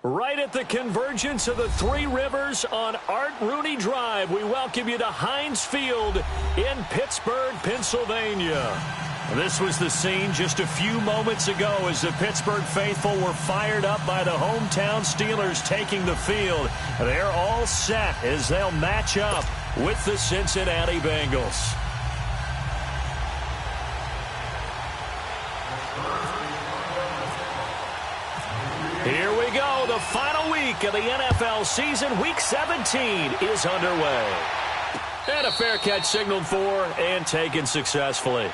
Right at the convergence of the Three Rivers on Art Rooney Drive, we welcome you to Heinz Field in Pittsburgh, Pennsylvania. This was the scene just a few moments ago as the Pittsburgh faithful were fired up by the hometown Steelers taking the field. They're all set as they'll match up with the Cincinnati Bengals. Here we go. The final week of the NFL season. Week 17 is underway. And a fair catch signaled for and taken successfully.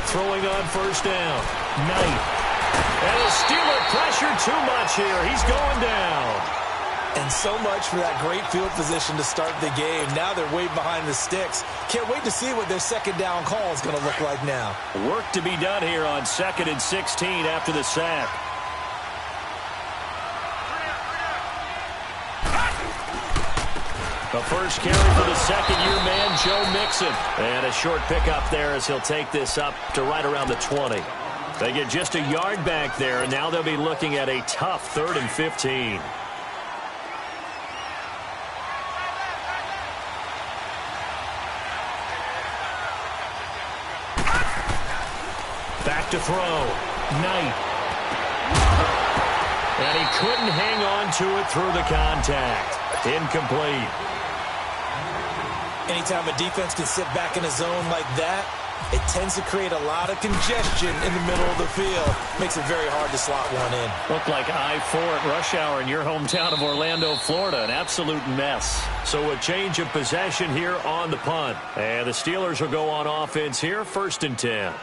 Throwing on first down. Knight. And the Steeler pressure too much here. He's going down. And so much for that great field position to start the game. Now they're way behind the sticks. Can't wait to see what their second down call is going to look like now. Work to be done here on 2nd and 16 after the sack. The first carry for the second-year man, Joe Mixon. And a short pickup there as he'll take this up to right around the 20. They get just a yard back there, and now they'll be looking at a tough 3rd and 15. Back to throw. Knight. And he couldn't hang on to it through the contact. Incomplete. Anytime a defense can sit back in a zone like that, it tends to create a lot of congestion in the middle of the field. Makes it very hard to slot one in. Looked like I-4 at rush hour in your hometown of Orlando, Florida. An absolute mess. So a change of possession here on the punt. And the Steelers will go on offense here, 1st and 10.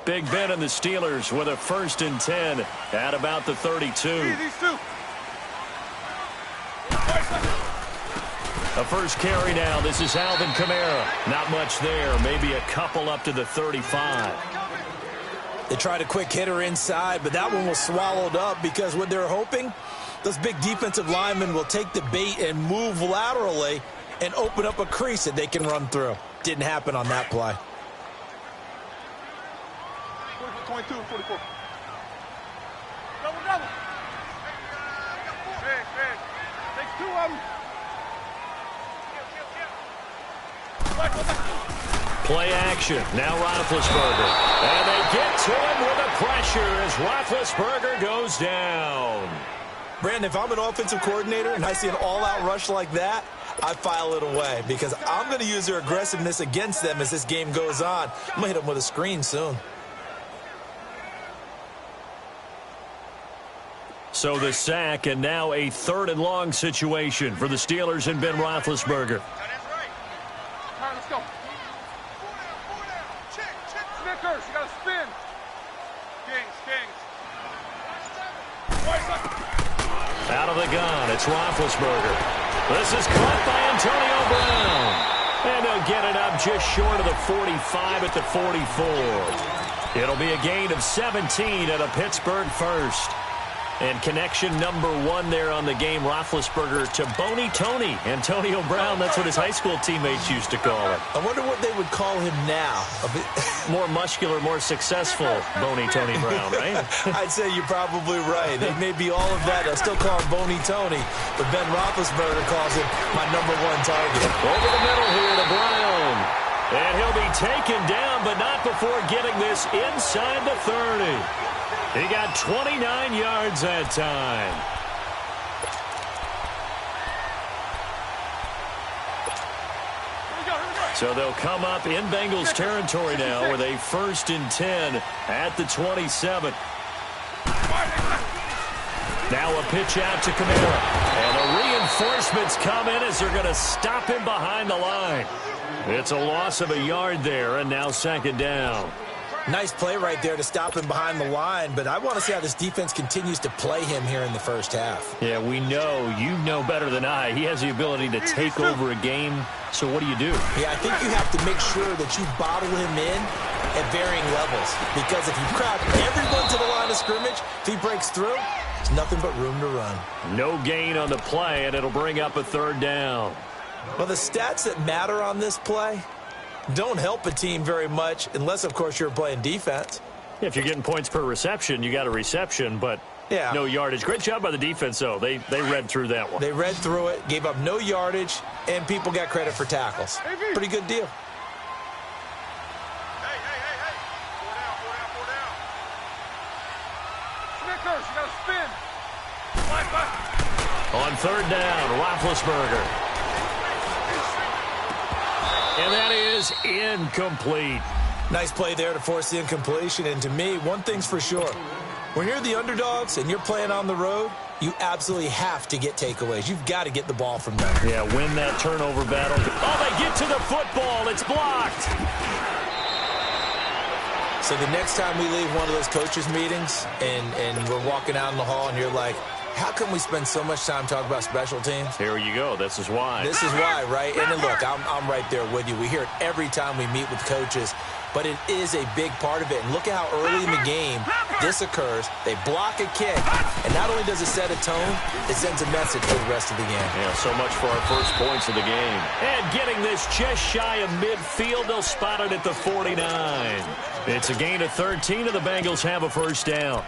Big Ben and the Steelers with a 1st and 10 at about the 32. A first carry now. This is Alvin Kamara. Not much there. Maybe a couple up to the 35. They tried a quick hitter inside, but that one was swallowed up because what they're hoping, those big defensive linemen will take the bait and move laterally and open up a crease that they can run through. Didn't happen on that play. 22 and 44. Double. Big. Take 2 of them. Play action. Now Roethlisberger. And they get to him with the pressure as Roethlisberger goes down. Brandon, if I'm an offensive coordinator and I see an all-out rush like that, I file it away because I'm going to use their aggressiveness against them as this game goes on. I'm going to hit them with a screen soon. So the sack, and now a 3rd and long situation for the Steelers and Ben Roethlisberger. All right, let's go. Snickers, you got to spin. Kings. Out of the gun, it's Roethlisberger. This is caught by Antonio Brown. And they'll get it up just short of the 45 at the 44. It'll be a gain of 17 at a Pittsburgh 1st. And connection number 1 there on the game, Roethlisberger to Boney Tony. Antonio Brown, that's what his high school teammates used to call it. I wonder what they would call him now. A bit more muscular, more successful Boney Tony Brown, right? I'd say you're probably right. They may be all of that. They'll still call him Boney Tony, but Ben Roethlisberger calls him my number 1 target. Over the middle here to Brown. And he'll be taken down, but not before getting this inside the 30. He got 29 yards that time. So they'll come up in Bengals territory now with a 1st and 10 at the 27. Now a pitch out to Kamara. And the reinforcements come in as they're going to stop him behind the line. It's a loss of a yard there, and now 2nd down. Nice play right there to stop him behind the line, but I want to see how this defense continues to play him here in the first half. Yeah, we know. You know better than I. He has the ability to take over a game, so what do you do? Yeah, I think you have to make sure that you bottle him in at varying levels, because if you crowd everyone to the line of scrimmage, if he breaks through, there's nothing but room to run. No gain on the play, and it'll bring up a third down. Well, the stats that matter on this play don't help a team very much unless, of course, you're playing defense. If you're getting points per reception, you got a reception, but no yardage. Great job by the defense, though. They read through that one. They read through it, gave up no yardage, and people got credit for tackles. Pretty good deal. Hey. Four down. Snickers, you got to spin. On third down, Roethlisberger. And that is incomplete. Nice play there to force the incompletion. And to me, one thing's for sure. When you're the underdogs and you're playing on the road, you absolutely have to get takeaways. You've got to get the ball from them. Yeah, win that turnover battle. Oh, they get to the football. It's blocked. So the next time we leave one of those coaches' meetings and we're walking out in the hall and you're like, how come we spend so much time talking about special teams? Here you go. This is why. This is why, right? And then look, I'm right there with you. We hear it every time we meet with coaches, but it is a big part of it. And look at how early in the game this occurs. They block a kick, and not only does it set a tone, it sends a message for the rest of the game. Yeah, so much for our first points of the game. And getting this just shy of midfield, they'll spot it at the 49. It's a gain of 13, and the Bengals have a first down.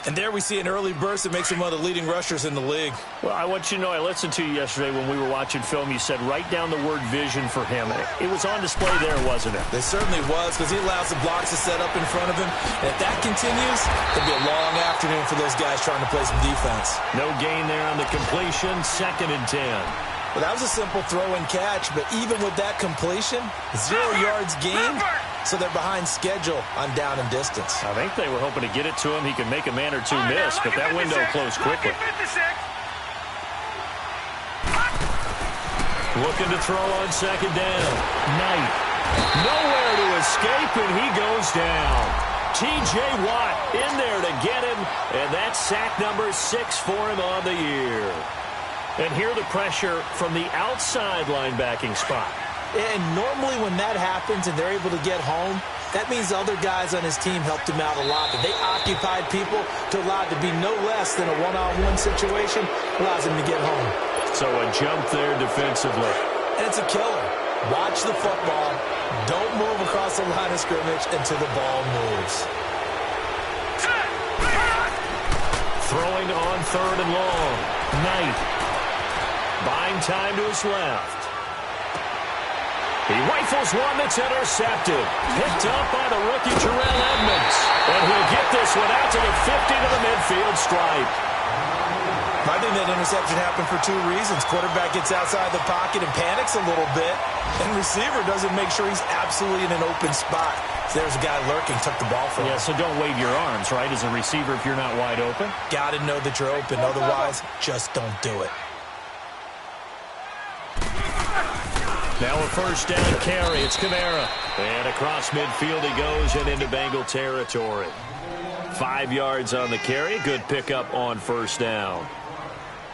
And there we see an early burst that makes him one of the leading rushers in the league. Well, I want you to know, I listened to you yesterday when we were watching film. You said write down the word vision for him. It was on display there, wasn't it? It certainly was, because he allows the blocks to set up in front of him. And if that continues, it'll be a long afternoon for those guys trying to play some defense. No gain there on the completion, 2nd and 10. Well, that was a simple throw and catch, but even with that completion, 0 yards gained, so they're behind schedule on down and distance. I think they were hoping to get it to him. He could make a man or two miss, but that window closed quickly. Looking to throw on 2nd down. Knight. Nowhere to escape, and he goes down. T.J. Watt in there to get him, and that's sack number 6 for him on the year. And here the pressure from the outside linebacking spot. And normally when that happens and they're able to get home, that means other guys on his team helped him out a lot. But they occupied people to allow it to be no less than a one-on-one situation, allows him to get home. So a jump there defensively. And it's a killer. Watch the football. Don't move across the line of scrimmage until the ball moves. Throwing on 3rd and long. Knight. Buying time to his left. He rifles one that's intercepted. Picked up by the rookie Terrell Edmonds. And he'll get this one out to the 50 to the midfield stripe. I think that interception happened for 2 reasons. Quarterback gets outside the pocket and panics a little bit. And receiver doesn't make sure he's absolutely in an open spot. So there's a guy lurking, took the ball from him. Yeah, so don't wave your arms, right, as a receiver if you're not wide open. Got to know that you're open. Otherwise, just don't do it. Now a first down carry. It's Kamara. And across midfield he goes and into Bengal territory. 5 yards on the carry. Good pickup on first down.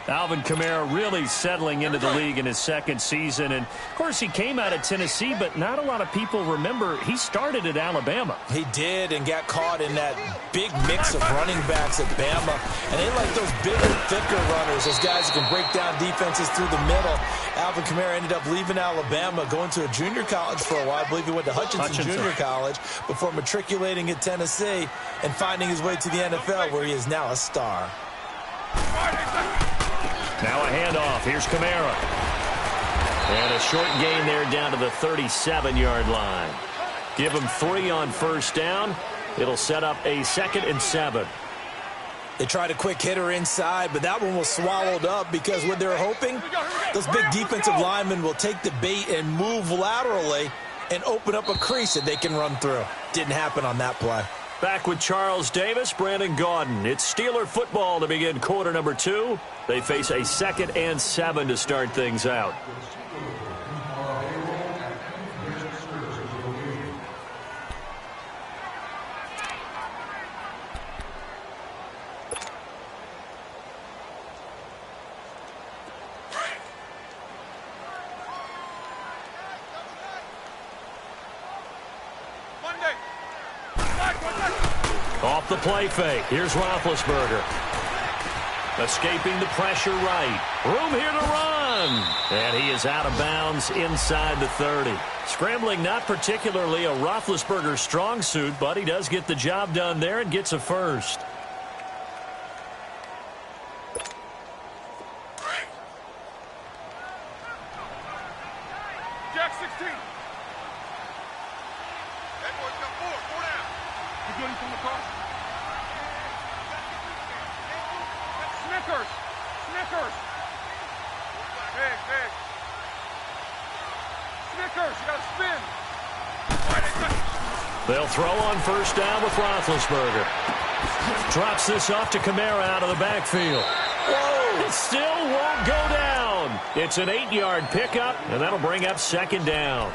Alvin Kamara really settling into the league in his 2nd season. And, of course, he came out of Tennessee, but not a lot of people remember he started at Alabama. He did, and got caught in that big mix of running backs at Bama. And they like those bigger, thicker runners, those guys who can break down defenses through the middle. Alvin Kamara ended up leaving Alabama, going to a junior college for a while. I believe he went to Hutchinson Junior College before matriculating at Tennessee and finding his way to the NFL, where he is now a star. Now a handoff. Here's Kamara. And a short gain there down to the 37-yard line. Give him 3 on first down. It'll set up a 2nd and 7. They tried a quick hitter inside, but that one was swallowed up because what they're hoping, those big defensive linemen will take the bait and move laterally and open up a crease that they can run through. Didn't happen on that play. Back with Charles Davis, Brandon Gaudin. It's Steeler football to begin quarter number 2. They face a 2nd and 7 to start things out. Off the play fake. Here's Roethlisberger. Escaping the pressure right. Room here to run. And he is out of bounds inside the 30. Scrambling not particularly a Roethlisberger strong suit, but he does get the job done there and gets a first. Jack 16. That boy's got 4. 4 down. You good from the car? Snickers. Snickers. Big, big. Snickers, you got to spin. They'll throw on first down with Roethlisberger. Drops this off to Kamara out of the backfield. Whoa! It still won't go down. It's an 8-yard pickup, and that'll bring up second down.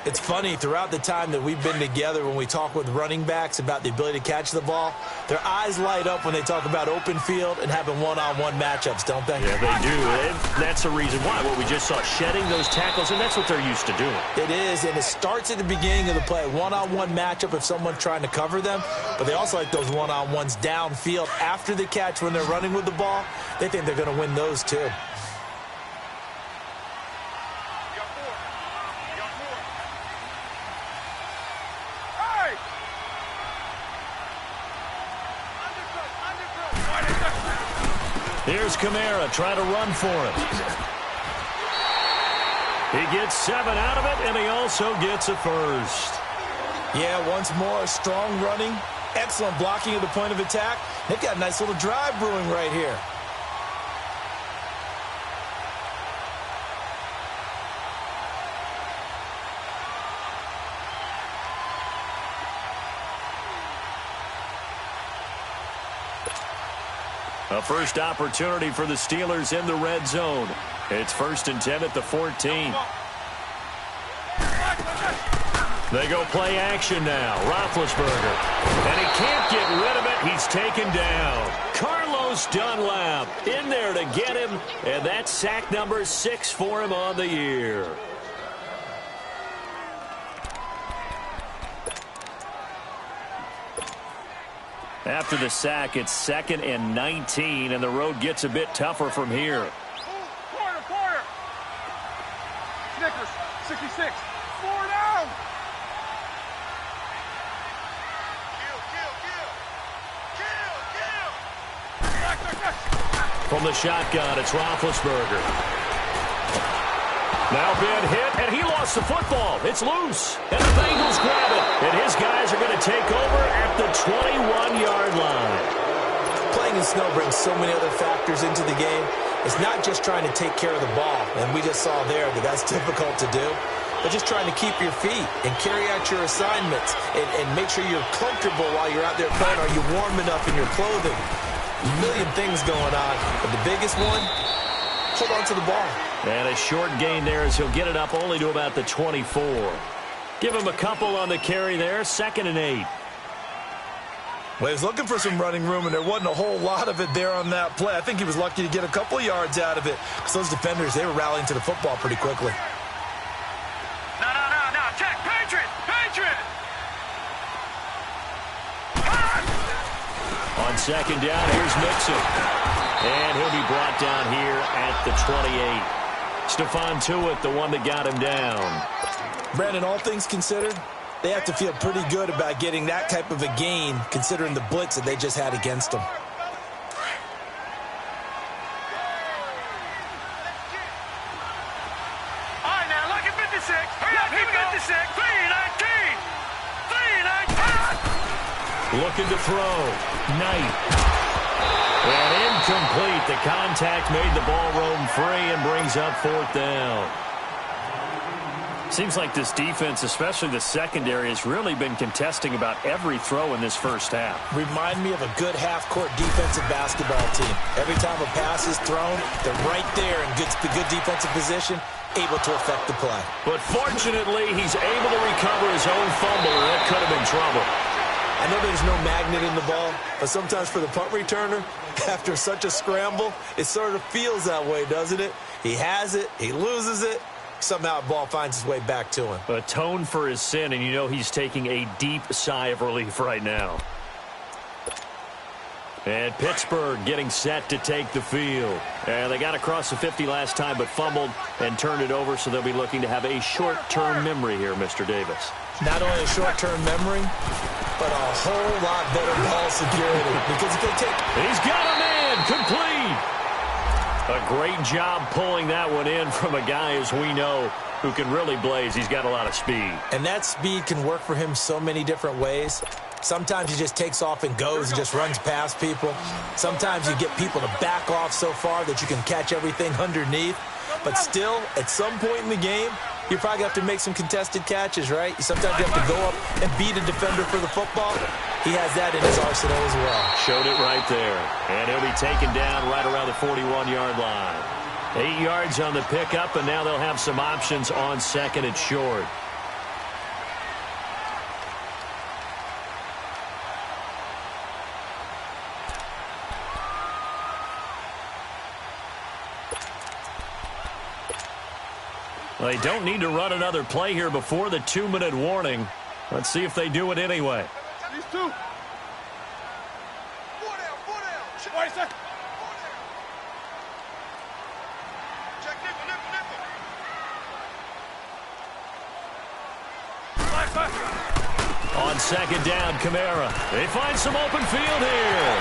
It's funny, throughout the time that we've been together, when we talk with running backs about the ability to catch the ball, their eyes light up when they talk about open field and having one-on-one matchups, don't they? Yeah, they do. And that's the reason why. What we just saw, shedding those tackles, and that's what they're used to doing. It is, and it starts at the beginning of the play. One-on-one matchup if someone's trying to cover them, but they also like those one-on-ones downfield after the catch when they're running with the ball. They think they're going to win those, too. Here's Kamara trying to run for it. He gets 7 out of it, and he also gets a first. Yeah, once more, strong running, excellent blocking at the point of attack. They've got a nice little drive brewing right here. A first opportunity for the Steelers in the red zone. It's 1st and 10 at the 14. They go play action now. Roethlisberger. And he can't get rid of it. He's taken down. Carlos Dunlap in there to get him. And that's sack number 6 for him on the year. After the sack, it's 2nd and 19, and the road gets a bit tougher from here. Quarter. Snickers, 66. 4 down. Kill. From the shotgun, it's Roethlisberger. Now been hit, and he lost the football. It's loose, and the Bengals grab it. And his guys are going to take over at the 21-yard line. Playing in snow brings so many other factors into the game. It's not just trying to take care of the ball, and we just saw there that that's difficult to do, but just trying to keep your feet and carry out your assignments and make sure you're comfortable while you're out there playing. Are you warm enough in your clothing? A million things going on, but the biggest one, hold on to the ball. And a short gain there as he'll get it up only to about the 24. Give him a couple on the carry there, 2nd and 8. Well, he was looking for some running room, and there wasn't a whole lot of it there on that play. I think he was lucky to get a couple yards out of it because those defenders, they were rallying to the football pretty quickly. No. Check. Patriot. On 2nd down, here's Mixon. And he'll be brought down here at the 28. Stephon Tuitt, the one that got him down. Brandon, all things considered, they have to feel pretty good about getting that type of a gain considering the blitz that they just had against them. All right, now, look at 56. Hurry up, here we go. 56. 319. Looking to throw. Knight. And incomplete. The contact made the ball roam free and brings up 4th down. Seems like this defense, especially the secondary, has really been contesting about every throw in this first half. Remind me of a good half-court defensive basketball team. Every time a pass is thrown, they're right there in good defensive position, able to affect the play. But fortunately, he's able to recover his own fumble, and that could have been trouble. I know there's no magnet in the ball, but sometimes for the punt returner, after such a scramble, it sort of feels that way, doesn't it? He has it, he loses it, somehow the ball finds its way back to him. Atone for his sin, and you know he's taking a deep sigh of relief right now. And Pittsburgh getting set to take the field. And they got across the 50 last time but fumbled and turned it over, so they'll be looking to have a short-term memory here, Mr. Davis. Not only a short-term memory, but a whole lot better ball security because he can take. He's got a man complete. A great job pulling that one in from a guy, as we know, who can really blaze. He's got a lot of speed. And that speed can work for him so many different ways. Sometimes he just takes off and goes and just runs past people. Sometimes you get people to back off so far that you can catch everything underneath. But still, at some point in the game, you probably have to make some contested catches, right? Sometimes you have to go up and beat a defender for the football. He has that in his arsenal as well. Showed it right there. And he'll be taken down right around the 41-yard line. 8 yards on the pickup, and now they'll have some options on second and short. They don't need to run another play here before the 2-minute warning. Let's see if they do it anyway. These two. Four down. Wait, sir. Check nipple. On second down, Kamara. They find some open field here.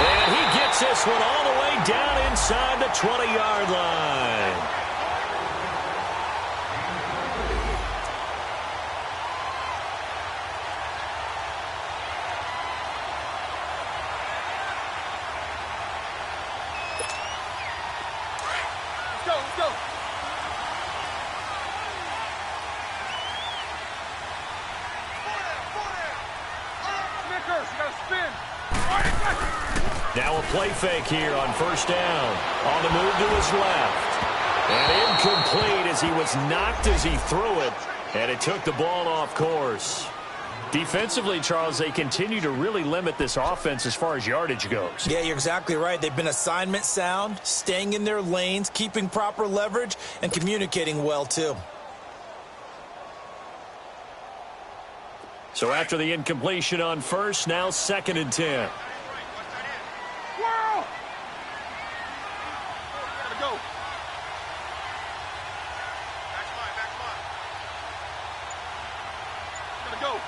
And he gets this one all the way down inside the 20-yard line. Let's go. Snickers, you gotta spin. Now a play fake here on first down. On the move to his left. And incomplete as he was knocked as he threw it. And it took the ball off course. Defensively, Charles, they continue to really limit this offense as far as yardage goes. Yeah, you're exactly right. They've been assignment sound, staying in their lanes, keeping proper leverage, and communicating well, too. So after the incompletion on first, now second and 10. Whirl! Gotta go. Gotta go.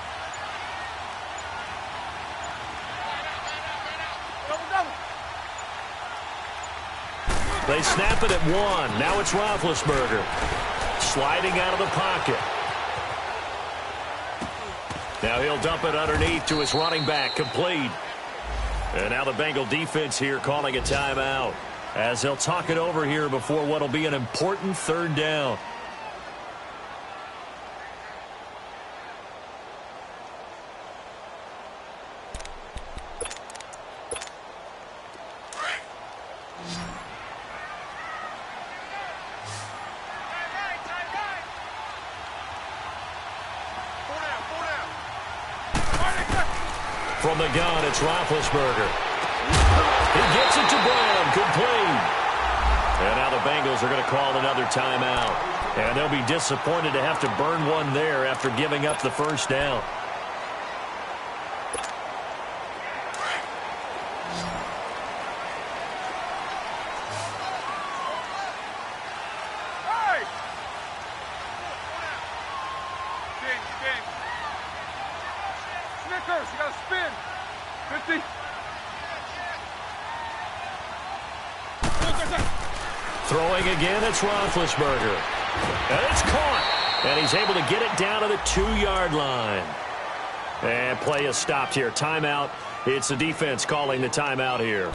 They snap it at one. Now it's Roethlisberger. Sliding out of the pocket. Now he'll dump it underneath to his running back. Complete. And now the Bengal defense here calling a timeout as they'll talk it over here before what will be an important third down. From the gun, it's Roethlisberger. He gets it to Brown, complete. And now the Bengals are going to call another timeout. And they'll be disappointed to have to burn one there after giving up the first down. Snickers, you gotta spin. 50. Throwing again, it's Roethlisberger. And it's caught. And he's able to get it down to the 2-yard line. And play is stopped here. Timeout. It's the defense calling the timeout here,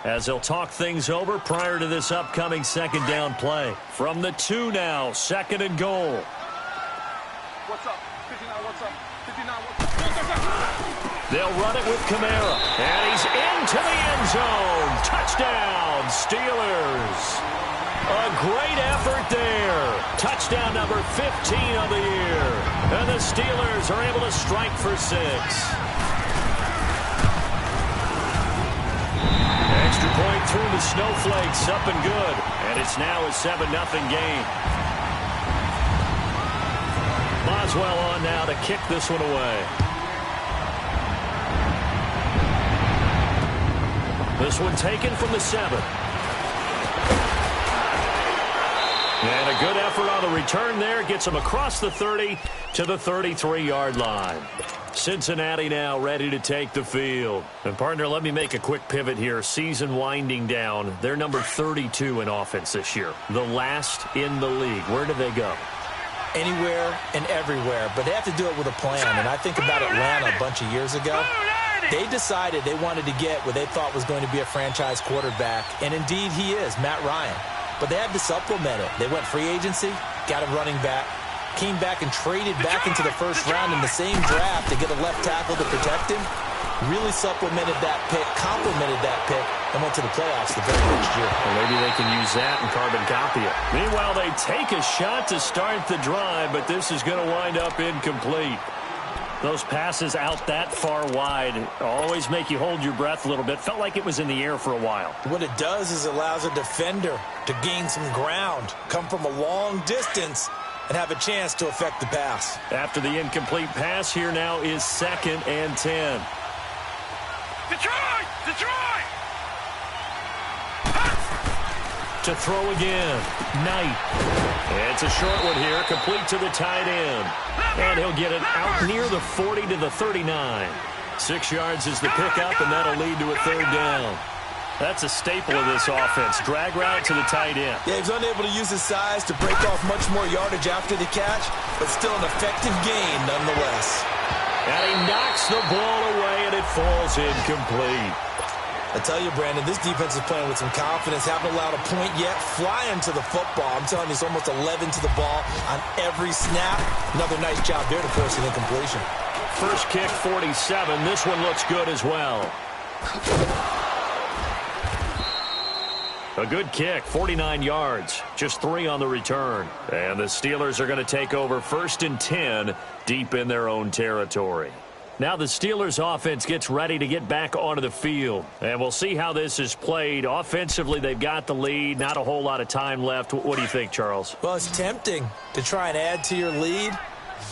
as they'll talk things over prior to this upcoming second down play. From the 2 now, second and goal. What's up? 59, what's up? 59, what's up? They'll run it with Kamara. And he's into the end zone. Touchdown, Steelers. A great effort there. Touchdown number 15 of the year. And the Steelers are able to strike for 6. Extra point through the snowflakes, up and good. And And it's now a 7-0 game. Boswell on now to kick this one away. This one taken from the 7. And a good effort on the return there. Gets him across the 30 to the 33-yard line. Cincinnati now ready to take the field. And, partner, let me make a quick pivot here. Season winding down. They're number 32 in offense this year. The last in the league. Where do they go? Anywhere and everywhere. But they have to do it with a plan. And I think about Atlanta a bunch of years ago. They decided they wanted to get what they thought was going to be a franchise quarterback. And, indeed, he is, Matt Ryan. But they had to supplement it. They went free agency, got a running back, came back and traded back into the first round in the same draft to get a left tackle to protect him. Really supplemented that pick, complemented that pick, and went to the playoffs the very next year. Well, maybe they can use that and carbon copy it. Meanwhile, they take a shot to start the drive, but this is going to wind up incomplete. Those passes out that far wide always make you hold your breath a little bit. Felt like it was in the air for a while. What it does is it allows a defender to gain some ground, come from a long distance, and have a chance to affect the pass. After the incomplete pass, here now is 2nd and 10. Detroit! Detroit! To throw again. Knight. It's a short one here, complete to the tight end. And he'll get it out near the 40 to the 39. 6 yards is the pickup, and that'll lead to a 3rd down. That's a staple of this offense. Drag route to the tight end. Yeah, he's unable to use his size to break off much more yardage after the catch, but still an effective gain nonetheless. And he knocks the ball away, and it falls incomplete. I tell you, Brandon, this defense is playing with some confidence. Haven't allowed a point yet. Flying to the football. I'm telling you, it's almost 11 to the ball on every snap. Another nice job there to force an incompletion. First kick, 47. This one looks good as well. A good kick, 49 yards. Just 3 on the return. And the Steelers are going to take over 1st and 10 deep in their own territory. Now the Steelers offense gets ready to get back onto the field. And we'll see how this is played. Offensively, they've got the lead. Not a whole lot of time left. What do you think, Charles? Well, it's tempting to try and add to your lead,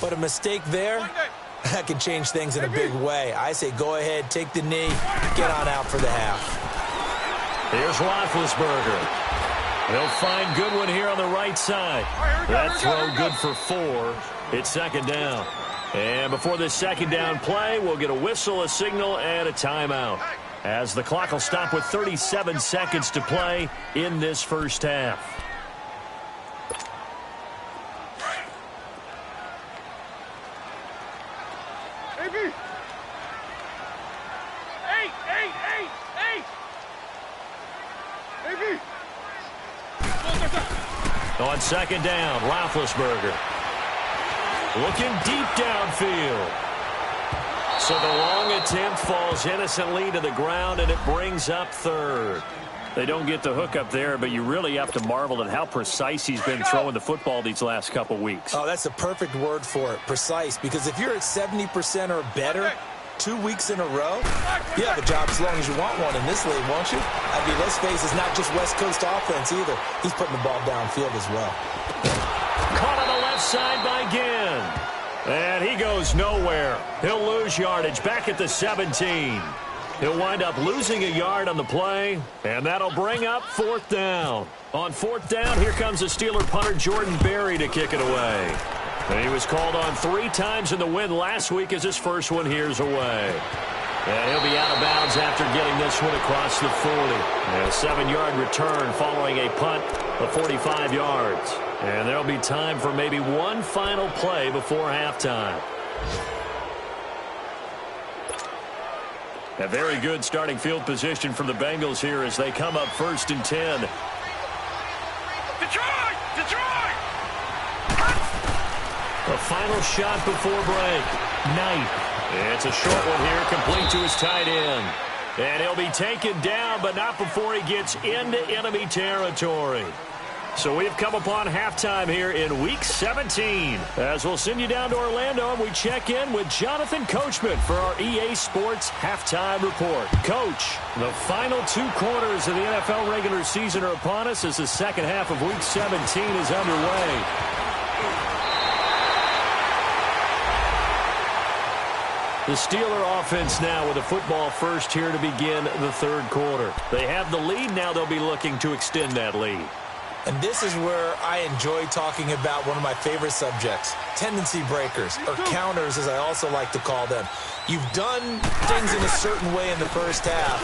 but a mistake there, that can change things in a big way. I say go ahead, take the knee, get on out for the half. Here's Roethlisberger. They'll find Goodwin here on the right side. That throw good for 4. It's 2nd down. And before this 2nd down play, we'll get a whistle, a signal, and a timeout, as the clock will stop with 37 seconds to play in this first half. AB! 8! AB! On 2nd down, Roethlisberger. Looking deep downfield. So the long attempt falls innocently to the ground, and it brings up 3rd. They don't get the hook up there, but you really have to marvel at how precise he's been throwing the football these last couple weeks. Oh, that's the perfect word for it, precise. Because if you're at 70% or better 2 weeks in a row, you have a job as long as you want one in this league, won't you? I mean, let's face it, it's not just West Coast offense either. He's putting the ball downfield as well. Caught on the left side by Ginn. And he goes nowhere. He'll lose yardage back at the 17. He'll wind up losing a yard on the play, and that'll bring up 4th down. On 4th down, here comes the Steeler punter Jordan Berry to kick it away. And he was called on 3 times in the win last week as his first one here's away. And he'll be out of bounds after getting this one across the 40. And a 7-yard return following a punt of 45 yards. And there'll be time for maybe one final play before halftime. A very good starting field position from the Bengals here as they come up 1st and 10. Detroit! Detroit! A final shot before break. Knight. It's a short one here, complete to his tight end. And he'll be taken down, but not before he gets into enemy territory. So we've come upon halftime here in Week 17. As we'll send you down to Orlando, and we check in with Jonathan Coachman for our EA Sports Halftime Report. Coach, the final 2 quarters of the NFL regular season are upon us as the second half of Week 17 is underway. The Steeler offense now with a football first here to begin the third quarter. They have the lead. Now they'll be looking to extend that lead. And this is where I enjoy talking about one of my favorite subjects, tendency breakers, or counters as I also like to call them. You've done things in a certain way in the first half,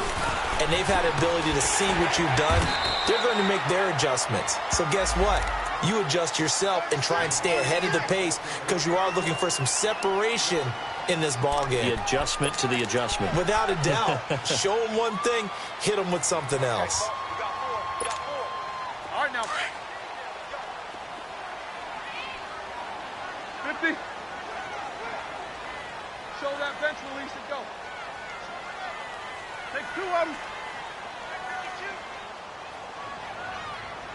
and they've had the ability to see what you've done. They're going to make their adjustments. So guess what? You adjust yourself and try and stay ahead of the pace because you are looking for some separation in this ball game. The adjustment to the adjustment. Without a doubt. Show them one thing, hit them with something else. All right, now. 50. Show that bench release and go. Take 2 of them.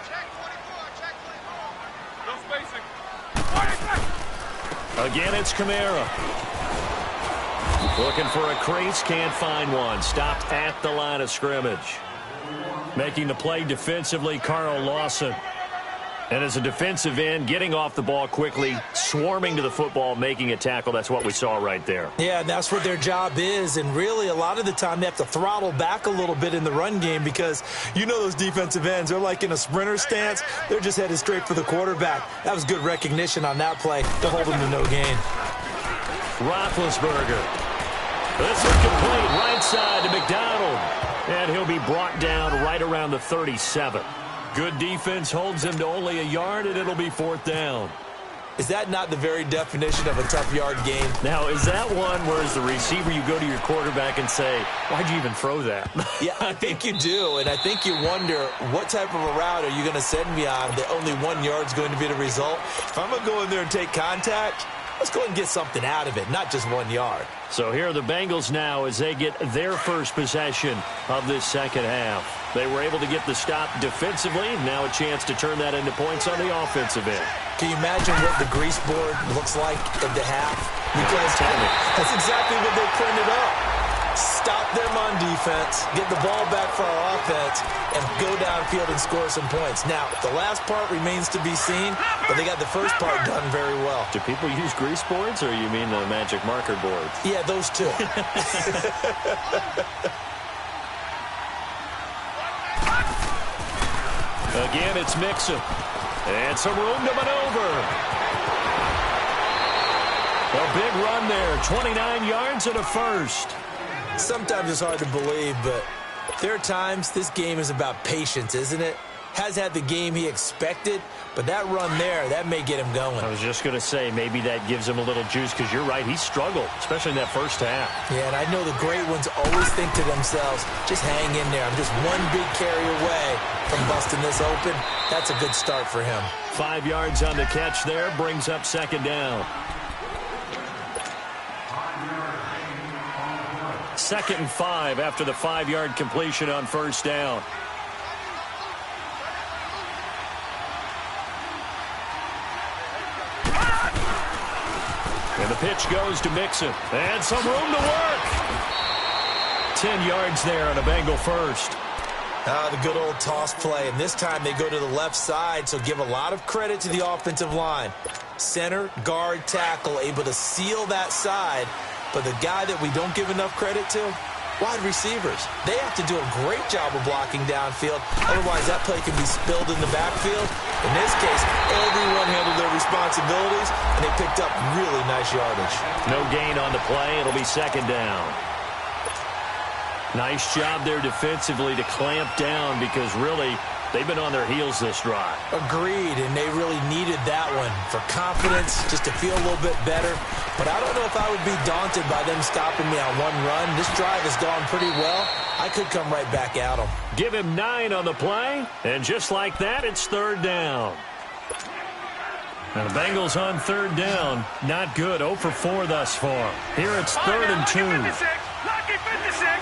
Check 24, check 24. No spacing. Again, it's Kamara. Looking for a crease, can't find one. Stopped at the line of scrimmage. Making the play defensively, Carl Lawson. And as a defensive end, getting off the ball quickly, swarming to the football, making a tackle. That's what we saw right there. Yeah, that's what their job is. And really, a lot of the time, they have to throttle back a little bit in the run game because you know those defensive ends, they're like in a sprinter stance. They're just headed straight for the quarterback. That was good recognition on that play to hold them to no gain. Roethlisberger. This is complete right side to McDonald. And he'll be brought down right around the 37. Good defense holds him to only a yard, and it'll be 4th down. Is that not the very definition of a tough yard game? Now, is that one where as the receiver you go to your quarterback and say, why'd you even throw that? Yeah, I think you do, and I think you wonder what type of a route are you going to send me on that only 1 yard's going to be the result? If I'm going to go in there and take contact, let's go and get something out of it, not just 1 yard. So here are the Bengals now as they get their first possession of this second half. They were able to get the stop defensively. Now a chance to turn that into points on the offensive end. Can you imagine what the grease board looks like at the half? Because that's exactly what they printed up. Stop them on defense, get the ball back for our offense, and go downfield and score some points. Now, the last part remains to be seen, but they got the first part done very well. Do people use grease boards, or you mean the magic marker boards? Yeah, those two. Again, it's Mixon. And some room to maneuver. A big run there, 29 yards and a first. Sometimes it's hard to believe, but there are times this game is about patience, isn't it? Has had the game he expected, but that run there, that may get him going. I was just going to say, maybe that gives him a little juice, because you're right, he struggled, especially in that first half. Yeah, and I know the great ones always think to themselves, just hang in there. I'm just one big carry away from busting this open. That's a good start for him. 5 yards on the catch there, brings up 2nd down. 2nd and 5 after the 5-yard completion on 1st down. And the pitch goes to Mixon. And some room to work. 10 yards there on a Bengal first. The good old toss play. And this time they go to the left side, so give a lot of credit to the offensive line. Center, guard, tackle, able to seal that side. But the guy that we don't give enough credit to, wide receivers. They have to do a great job of blocking downfield. Otherwise, that play can be spilled in the backfield. In this case, everyone handled their responsibilities, and they picked up really nice yardage. No gain on the play. It'll be 2nd down. Nice job there defensively to clamp down because really they've been on their heels this drive. Agreed, and they really needed that one for confidence, just to feel a little bit better. But I don't know if I would be daunted by them stopping me on one run. This drive has gone pretty well. I could come right back at them. Give him 9 on the play, and just like that, it's 3rd down. And the Bengals on 3rd down. Not good, 0 for 4 thus far. Here it's 3rd and 2. Lucky 56.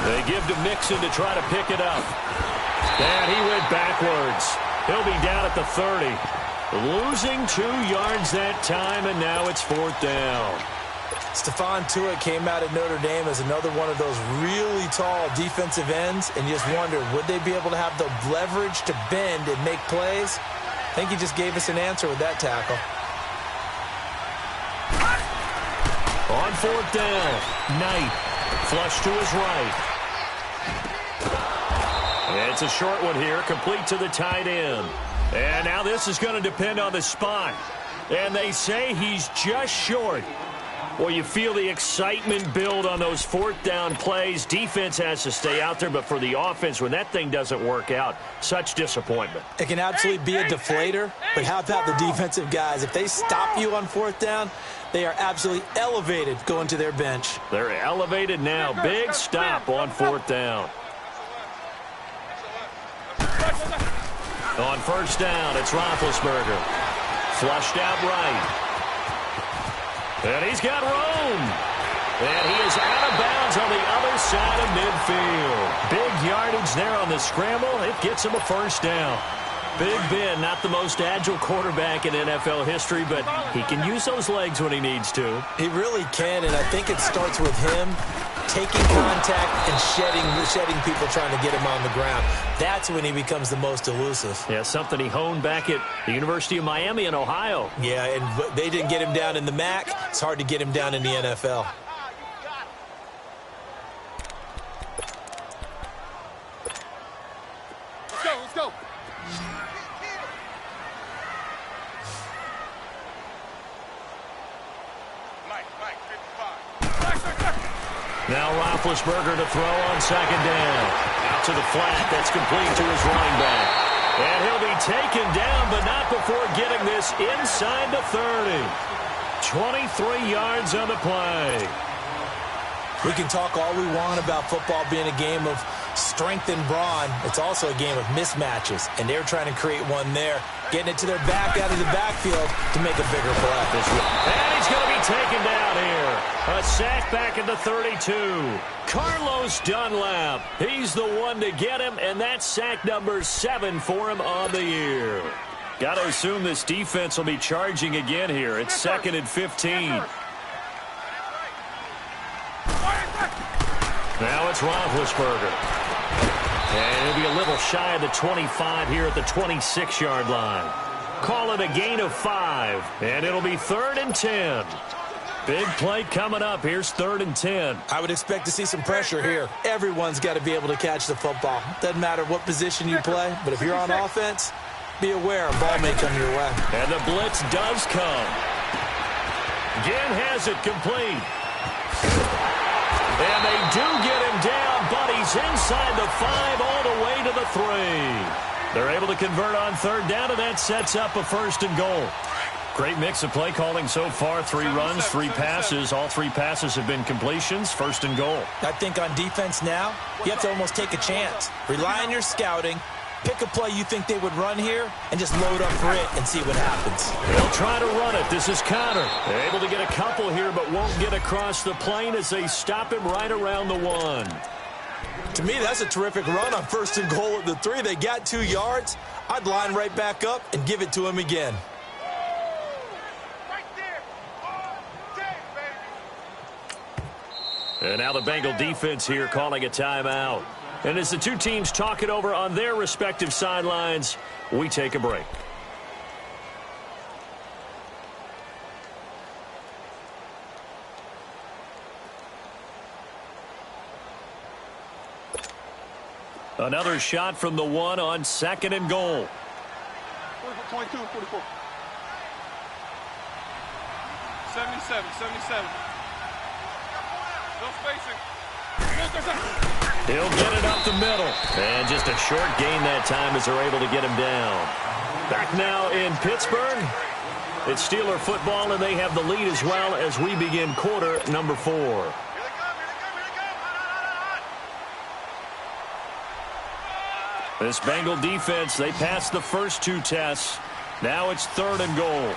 They give to Mixon to try to pick it up. And he went backwards. He'll be down at the 30. Losing 2 yards that time, and now it's 4th down. Stephon Tuitt came out of Notre Dame as another one of those really tall defensive ends, and you just wonder, would they be able to have the leverage to bend and make plays? I think he just gave us an answer with that tackle. On 4th down, Knight flush to his right. It's a short one here, complete to the tight end. And now this is going to depend on the spot. And they say he's just short. Well, you feel the excitement build on those 4th down plays. Defense has to stay out there, but for the offense, when that thing doesn't work out, such disappointment. It can absolutely be a deflator, but how about the defensive guys? If they stop you on 4th down, they are absolutely elevated going to their bench. They're elevated now. Big stop on 4th down. On 1st down, it's Roethlisberger. Flushed out right. And he's got room. And he is out of bounds on the other side of midfield. Big yardage there on the scramble. It gets him a 1st down. Big Ben, not the most agile quarterback in NFL history, but he can use those legs when he needs to. He really can, and I think it starts with him taking contact and shedding people trying to get him on the ground. That's when he becomes the most elusive. Yeah, something he honed back at the University of Miami in Ohio. Yeah, and they didn't get him down in the MAC. It's hard to get him down in the NFL. Let's go. Now Roethlisberger to throw on 2nd down. Out to the flat. That's complete to his running back. And he'll be taken down, but not before getting this inside the 30. 23 yards on the play. We can talk all we want about football being a game of strength and brawn. It's also a game of mismatches, and they're trying to create one there, getting it to their back out of the backfield to make a bigger play. And he's going to be taken down here. A sack back at the 32. Carlos Dunlap. He's the one to get him, and that's sack number 7 for him on the year. Got to assume this defense will be charging again here. It's 2nd and 15. Now it's Roethlisberger. And he'll be a little shy of the 25 here at the 26-yard line. Call it a gain of 5, and it'll be 3rd and 10. Big play coming up. Here's 3rd and 10. I would expect to see some pressure here. Everyone's got to be able to catch the football. Doesn't matter what position you play, but if you're on offense, be aware a ball may come your way. And the blitz does come. Ginn has it complete. And they do get him down, but he's inside the 5 all the way to the 3. They're able to convert on 3rd down, and that sets up a 1st and goal. Great mix of play calling so far. 3 runs, 3 passes. All 3 passes have been completions. 1st and goal. I think on defense now, you have to almost take a chance. Rely on your scouting. Pick a play you think they would run here and just load up for it and see what happens. They'll try to run it. This is Connor. They're able to get a couple here, but won't get across the plane as they stop him right around the 1. To me, that's a terrific run on 1st and goal at the 3. They got 2 yards. I'd line right back up and give it to him again. And now the Bengal defense here calling a timeout. And as the two teams talk it over on their respective sidelines, we take a break. Another shot from the 1 on 2nd and goal. 22, 44. 77. No spacing. He'll get it up the middle. And just a short gain that time as they're able to get him down. Back now in Pittsburgh. It's Steeler football, and they have the lead as well as we begin quarter number 4. This Bengal defense, they passed the first 2 tests. Now it's 3rd and goal.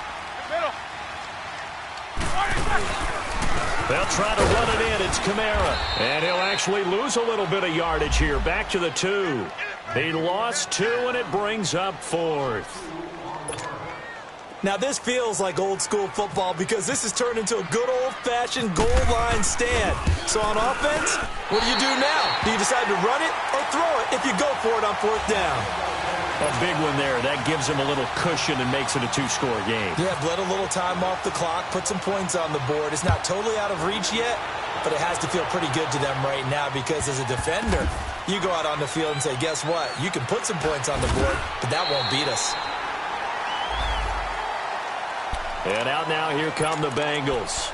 They'll try to run it in. It's Kamara. And he'll actually lose a little bit of yardage here. Back to the 2. He lost 2, and it brings up 4th. Now, this feels like old-school football because this has turned into a good old-fashioned goal line stand. So on offense, what do you do now? Do you decide to run it or throw it if you go for it on 4th down? A big one there. That gives him a little cushion and makes it a 2-score game. Yeah, let a little time off the clock, put some points on the board. It's not totally out of reach yet, but it has to feel pretty good to them right now because as a defender, you go out on the field and say, guess what? You can put some points on the board, but that won't beat us. And out now, here come the Bengals.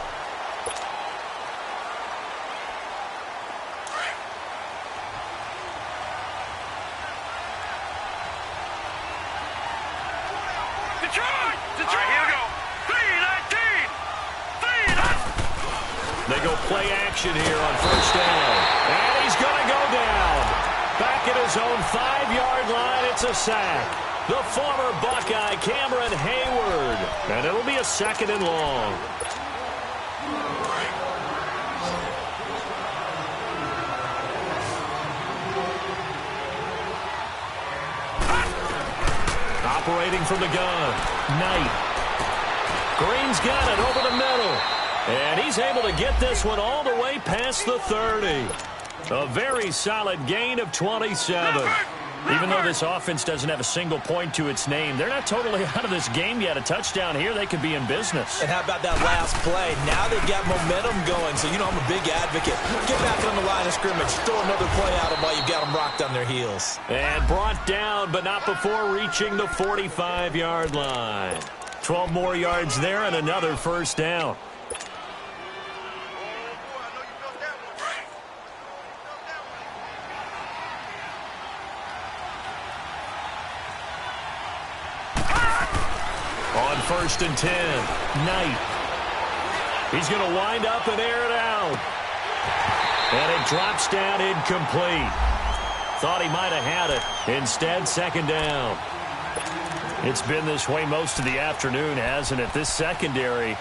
Detroit! All right, here we go. 3-19! They go play action here on 1st down. And he's going to go down. Back at his own 5-yard line, it's a sack. The former Buckeye, Cameron Hayward. And it'll be a 2nd and long. Operating from the gun, Knight. Green's got it over the middle. And he's able to get this one all the way past the 30. A very solid gain of 27. Even though this offense doesn't have a single point to its name, they're not totally out of this game yet. A touchdown here, they could be in business. And how about that last play? Now they've got momentum going, so you know I'm a big advocate. Get back on the line of scrimmage. Throw another play out of while you've got them rocked on their heels. And brought down, but not before reaching the 45-yard line. 12 more yards there and another 1st down. On 1st and 10, Knight. He's going to wind up and air it out. And it drops down incomplete. Thought he might have had it. Instead, 2nd down. It's been this way most of the afternoon, hasn't it? This secondary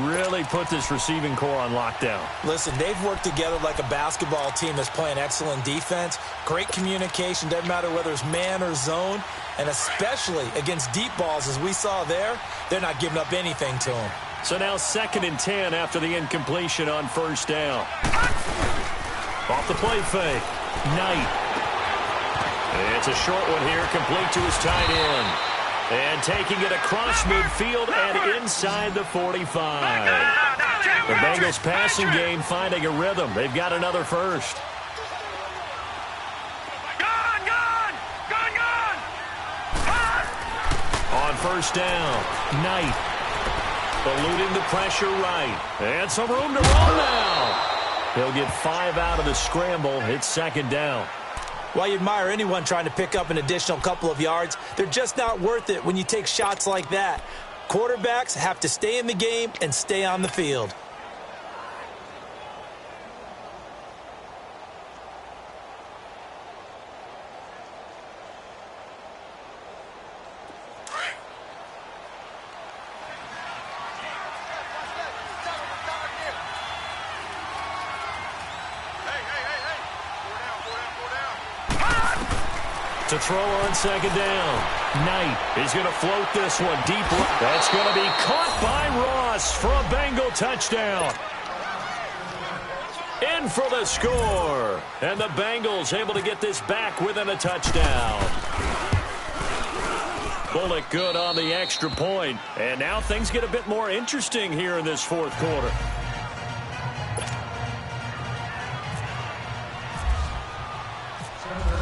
really put this receiving core on lockdown. Listen, they've worked together like a basketball team that's playing excellent defense. Great communication, doesn't matter whether it's man or zone. And especially against deep balls, as we saw there, they're not giving up anything to them. So now 2nd and 10 after the incompletion on 1st down. Off the play fake. Knight. It's a short one here, complete to his tight end. And taking it across midfield and inside the 45. The Bengals passing game finding a rhythm. They've got another 1st. On 1st down, Knight. Eluding the pressure right. And some room to run now. He'll get 5 out of the scramble. It's 2nd down. While you admire anyone trying to pick up an additional couple of yards, they're just not worth it when you take shots like that. Quarterbacks have to stay in the game and stay on the field. To throw on 2nd down. Knight is going to float this one deep. That's going to be caught by Ross for a Bengal touchdown. In for the score. And the Bengals able to get this back within a touchdown. Bullock good on the extra point. And now things get a bit more interesting here in this 4th quarter.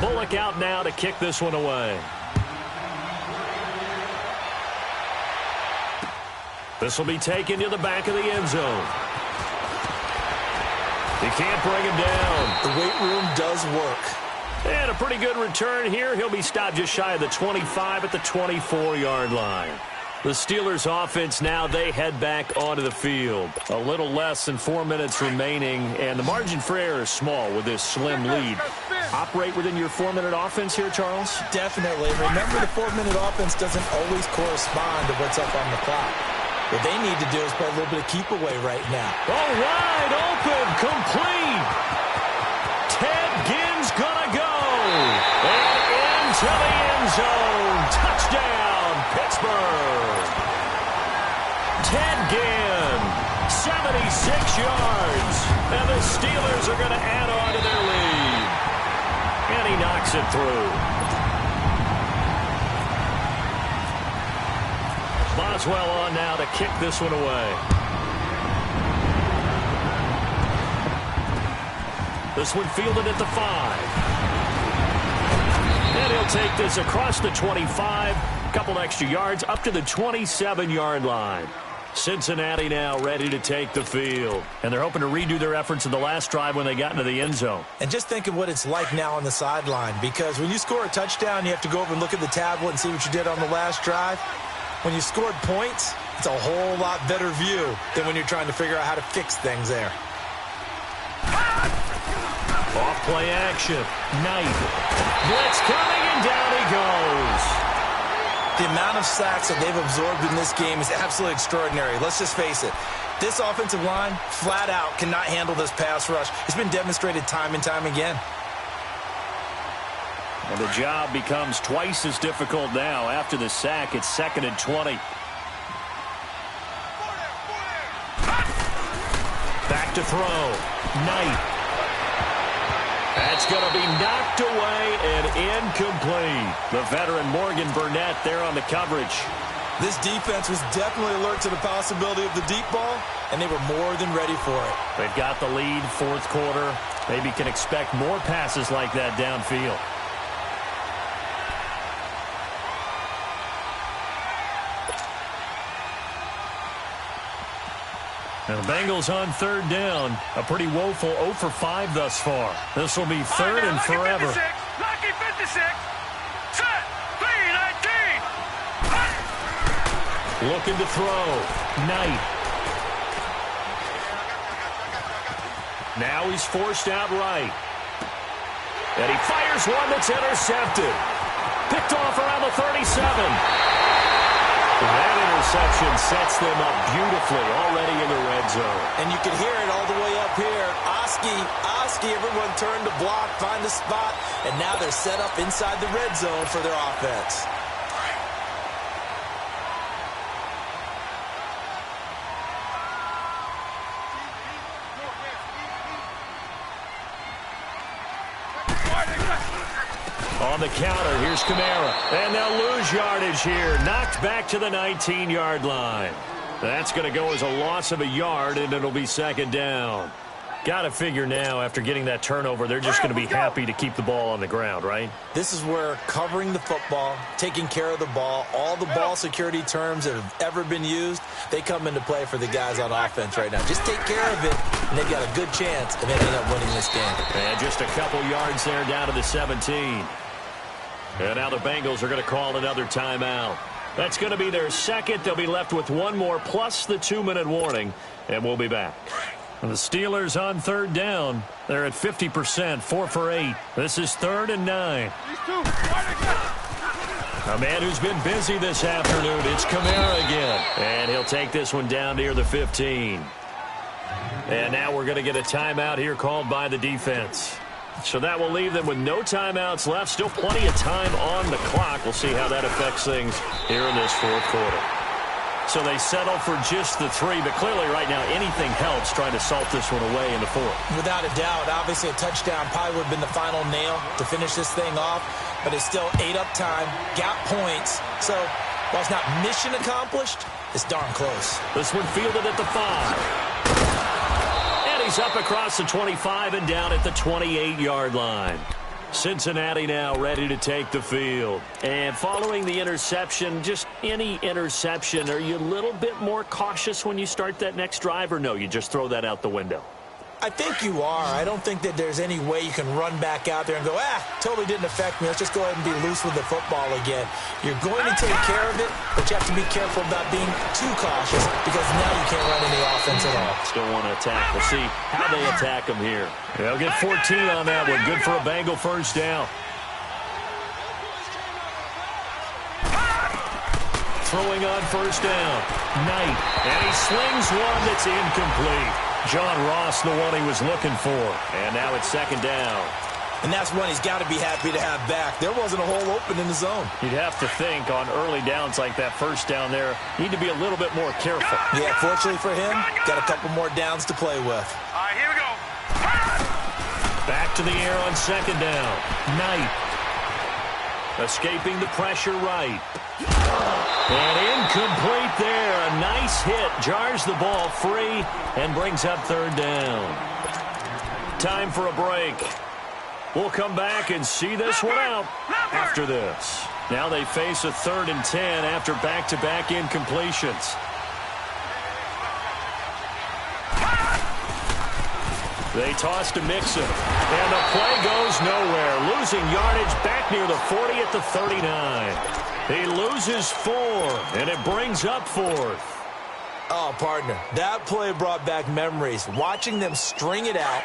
Bullock out now to kick this one away. This will be taken to the back of the end zone. He can't bring him down. The weight room does work. And a pretty good return here. He'll be stopped just shy of the 25 at the 24-yard line. The Steelers offense now, they head back onto the field. A little less than 4 minutes remaining, and the margin for error is small with this slim lead. Operate within your 4-minute offense here, Charles? Definitely. Remember, the 4-minute offense doesn't always correspond to what's up on the clock. What they need to do is play a little bit of keep away right now. Oh, wide open, complete. Ted Ginn's gonna go. And in into the end zone. Touchdown, Pittsburgh. Ted Ginn, 76 yards. And the Steelers are going to add on to their lead. And he knocks it through. Boswell on now to kick this one away. This one fielded at the 5. And he'll take this across the 25. Couple extra yards up to the 27-yard line. Cincinnati now ready to take the field. And they're hoping to redo their efforts in the last drive when they got into the end zone. And just think of what it's like now on the sideline, because when you score a touchdown, you have to go over and look at the tablet and see what you did on the last drive. When you scored points, it's a whole lot better view than when you're trying to figure out how to fix things there. Off play action. Knight. Blitz coming, and down he goes. The amount of sacks that they've absorbed in this game is absolutely extraordinary. Let's just face it. This offensive line, flat out, cannot handle this pass rush. It's been demonstrated time and time again. And the job becomes twice as difficult now. After the sack, it's 2nd and 20. Back to throw. Knight. That's going to be knocked away and incomplete. The veteran Morgan Burnett there on the coverage. This defense was definitely alert to the possibility of the deep ball, and they were more than ready for it. They've got the lead, 4th quarter. Maybe can expect more passes like that downfield. And the Bengals on 3rd down. A pretty woeful 0 for 5 thus far. This will be 3rd and forever. Lucky 56. Set. 3-19. Looking to throw. Knight. Now he's forced out right. And he fires one that's intercepted. Picked off around the 37. That interception sets them up beautifully already in the red zone. And you can hear it all the way up here. Oski, everyone turned to block, find a spot, and now they're set up inside the red zone for their offense. On the counter, here's Kamara. And they'll lose yardage here. Knocked back to the 19-yard line. That's going to go as a loss of a yard, and it'll be 2nd down. Got to figure now, after getting that turnover, they're just going to be happy to keep the ball on the ground, right? This is where covering the football, taking care of the ball, all the ball security terms that have ever been used, they come into play for the guys on offense right now. Just take care of it, and they've got a good chance of ending up winning this game. And just a couple yards there down to the 17. And now the Bengals are going to call another timeout. That's going to be their 2nd. They'll be left with one more plus the 2-minute warning, and we'll be back. And the Steelers on 3rd down. They're at 50%, 4 for 8. This is 3rd and 9. A man who's been busy this afternoon, it's Kamara again. And he'll take this one down near the 15. And now we're going to get a timeout here called by the defense. So that will leave them with no timeouts left. Still plenty of time on the clock. We'll see how that affects things here in this 4th quarter. So they settle for just the 3, but clearly right now anything helps trying to salt this one away in the 4th. Without a doubt, obviously a touchdown probably would have been the final nail to finish this thing off, but it's still ate up time, got points. So while it's not mission accomplished, it's darn close. This one fielded at the 5. He's up across the 25 and down at the 28-yard line. Cincinnati now ready to take the field. And following the interception, just any interception, are you a little bit more cautious when you start that next drive, or no, you just throw that out the window? I think you are. I don't think that there's any way you can run back out there and go, totally didn't affect me. Let's just go ahead and be loose with the football again. You're going to take care of it, but you have to be careful about being too cautious because now you can't run any offense at all. Still want to attack. We'll see how they attack them here. They'll get 14 on that one. Good for a Bengal 1st down. Throwing on 1st down. Knight. And he slings one that's incomplete. John Ross, the one he was looking for. And now it's 2nd down. And that's one he's got to be happy to have back. There wasn't a hole open in the zone. You'd have to think on early downs like that first down there, need to be a little bit more careful. Yeah, fortunately for him, got a couple more downs to play with. All right, here we go. Back to the air on second down. Knight. Escaping the pressure right. And incomplete there. A nice hit. Jars the ball free and brings up third down. Time for a break. We'll come back and see this one out after this. Now they face a 3rd and 10 after back-to-back incompletions. They toss to Mixon, and the play goes nowhere. Losing yardage back near the 40 at the 39. He loses 4, and it brings up 4th. Oh, partner, that play brought back memories. Watching them string it out,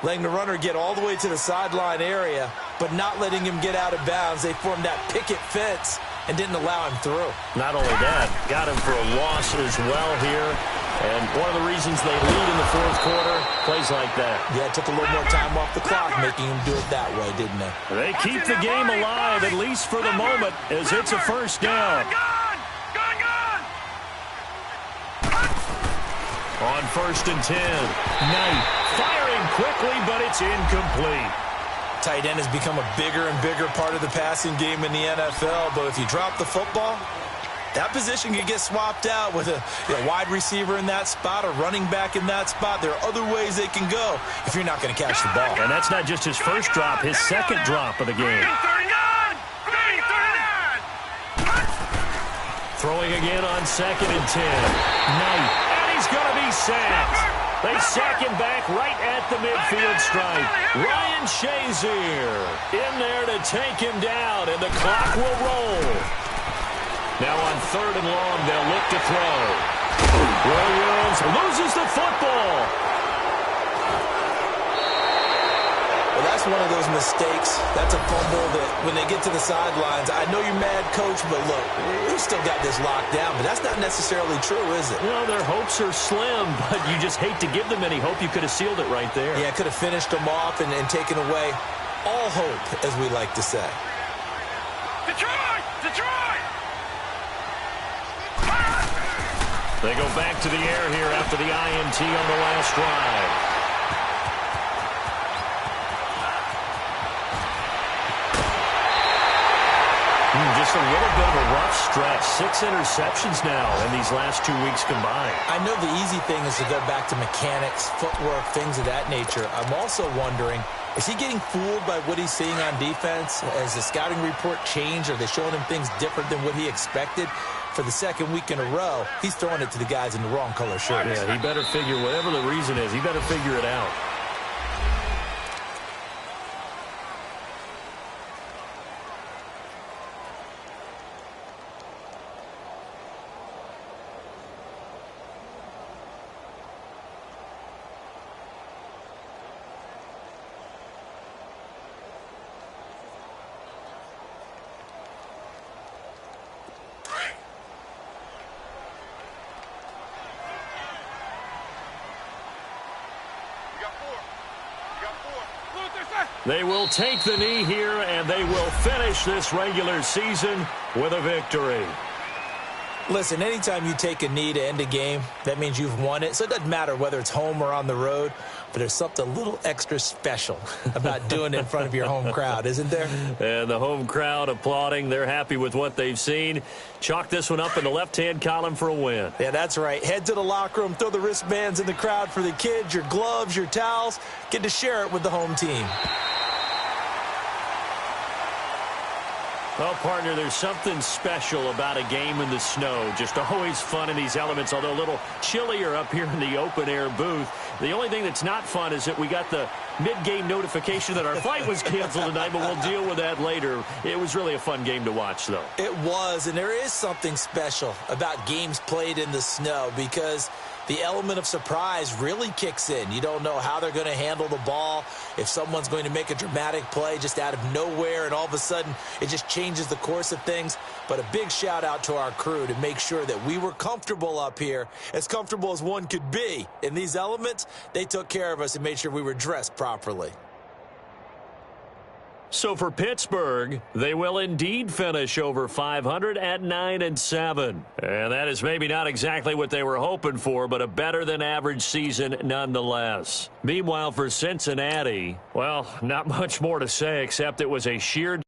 letting the runner get all the way to the sideline area, but not letting him get out of bounds. They formed that picket fence and didn't allow him through. Not only that, got him for a loss as well here. And one of the reasons they lead in the 4th quarter, plays like that. Yeah, it took a little more time off the clock, making him do it that way, didn't they? They keep the game alive, at least for the moment, as it's a first down. On 1st and 10, Knight firing quickly, but it's incomplete. Tight end has become a bigger and bigger part of the passing game in the NFL, but if you drop the football, that position could get swapped out with a wide receiver in that spot, a running back in that spot. There are other ways they can go if you're not going to catch the ball. And that's not just his first drop, his second drop of the game. Throwing again on 2nd and 10. Knight, and he's going to be sacked. They sack him back right at the midfield stripe. Ryan Shazier in there to take him down, and the clock will roll. Now on 3rd and long, they'll look to throw. Williams loses the football. Well, that's one of those mistakes. That's a fumble that when they get to the sidelines, I know you're mad, coach, but look, we still got this locked down, but that's not necessarily true, is it? Well, their hopes are slim, but you just hate to give them any hope. You could have sealed it right there. Yeah, could have finished them off and taken away all hope, as we like to say. Detroit! Detroit! They go back to the air here after the INT on the last drive. Just a little bit of a rough stretch. 6 interceptions now in these last 2 weeks combined. I know the easy thing is to go back to mechanics, footwork, things of that nature. I'm also wondering, is he getting fooled by what he's seeing on defense? Has the scouting report changed? Are they showing him things different than what he expected? For the 2nd week in a row, he's throwing it to the guys in the wrong color shirts. Yeah, he better figure, whatever the reason is, he better figure it out. They will take the knee here, and they will finish this regular season with a victory. Listen, anytime you take a knee to end a game, that means you've won it. So it doesn't matter whether it's home or on the road, but there's something a little extra special about doing it in front of your home crowd, isn't there? And the home crowd applauding. They're happy with what they've seen. Chalk this one up in the left-hand column for a win. Yeah, that's right. Head to the locker room, throw the wristbands in the crowd for the kids, your gloves, your towels. Get to share it with the home team. Well, partner, there's something special about a game in the snow. Just always fun in these elements, although a little chillier up here in the open-air booth. The only thing that's not fun is that we got the mid-game notification that our flight was canceled tonight, but we'll deal with that later. It was really a fun game to watch, though. It was, and there is something special about games played in the snow because the element of surprise really kicks in. You don't know how they're going to handle the ball, if someone's going to make a dramatic play just out of nowhere, and all of a sudden it just changes the course of things. But a big shout out to our crew to make sure that we were comfortable up here, as comfortable as one could be. In these elements, they took care of us and made sure we were dressed properly. So for Pittsburgh, they will indeed finish over 500 at 9-7. And that is maybe not exactly what they were hoping for, but a better-than-average season nonetheless. Meanwhile, for Cincinnati, well, not much more to say except it was a sheer